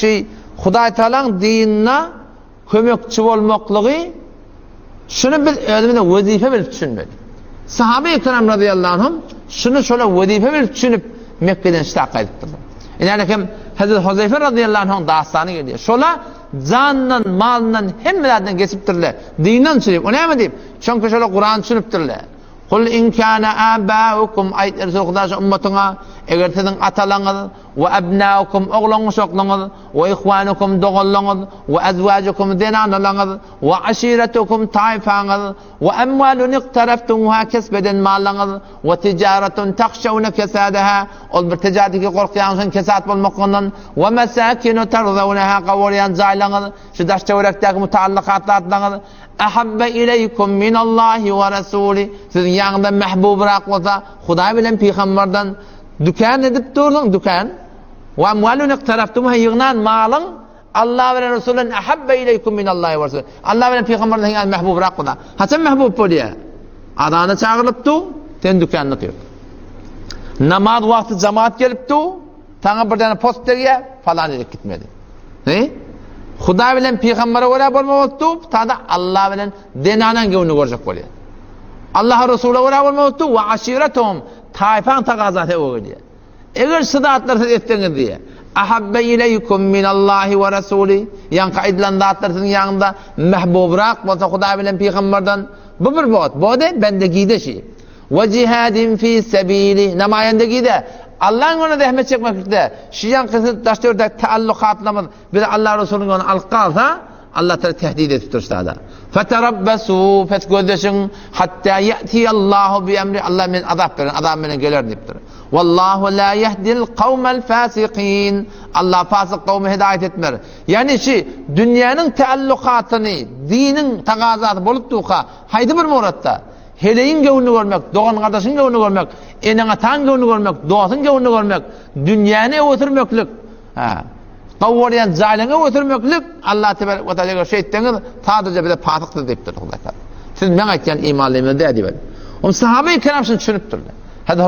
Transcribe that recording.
şey Hudaý Taalaň dinine kömekçi bolmaklygy şunu biz özüne wazife bilip düşünmedik. Sahabe-i kiram radıyallahu anhum şunu şöyle vazife bilip düşünüp Mekke'den iştaq edipdirler. Yani kim Hazreti Huzeyfe radıyallahu anhum dastanı geliyor. Şola candan, malından hemmelerden geçipdirler. Dinden sürüp. O ne mi deyip? Çünkü şöyle Kur'an düşünüpdirler. Kul in kana abaukum ayet Resulullah ummatuna eger sizin atalarınız ve abnaukum oğlunuz oğlunuz ve ihvanukum doğulunuz ve azvacukum denanlarınız ve aşiretukum taifanız ve emvalun iqtaraftumuha kesbeden mallarınız ve ticaretun takşavuna kesadaha ol bir ticaretki korkuyanızın kesat bolmakından ve mesakinu tarzavunaha qavuriyan zaylarınız şu daş çevrekteki mutaallakatlarınız ahabbe ileykum minallahi ve rasuli sizin yanında mehbubrak olsa Hudaý bilen Peygamberden dükkan edip durdun dükkan ve amwalun iqtaraftumuha yığnan malın Allah ve Resulün ahabbe ileykum minallahi ve rasuli Allah bilen Peygamberden yanında mehbubrak olsa haçan mehbub bolýar adany çağırıpdy sen dükkanını tür namaz wagty cemaat gelipdi taňa bir tane posterge falan edip gitmedi ne Hudaý bilen Peýgambere göre bolmapdy, tada Allah bilen denanan göwünü görjek bolýar. Allah Resulüne göre bolmapdy we aşiretum taýfan tagazat edýär. Eger sıdatlar etdiňiz diye. Ahabbe ileykum minallahi ve rasuli yan kaidlan zatlaryň ýanynda mehbubrak bolsa Hudaý bilen Peýgamberden bu bir bot. Bu da bendegide şey. Ve cihadin fi sabili namayendegide Allah'ın ona zahmet çekmekte. Şiyan kızı daştörde taallukatlamız bir Allah Resulü'nün onu alqalsa Allah Teala tehdit ettirdi. Feterabbasu fetgözleşin hatta ya'ti Allahu bi emri Allah men azap verin adam menen gelir dipdir. Vallahu la yehdil kavmel fasikin. Allah fasık kavmi hidayet etmer. Yani dünyanın taallukatını, dinin tagazatı bolup duqa haydi bir muratta. Heleyin göwünü görmek, doğan kardeşin göwünü görmek, enen atan göwünü görmek, doğasın göwünü görmek, dünýäni ötürmeklik. Qawwariyan zalyňy ötürmeklik Allah tebaraka ve taala şeytanyň tadyja bir patyqdy diýipdir Hudaý Taala. Siz men aýtgan imanlymy diýip. O sahabe-i kiram şunu düşünüpdirler. Hadi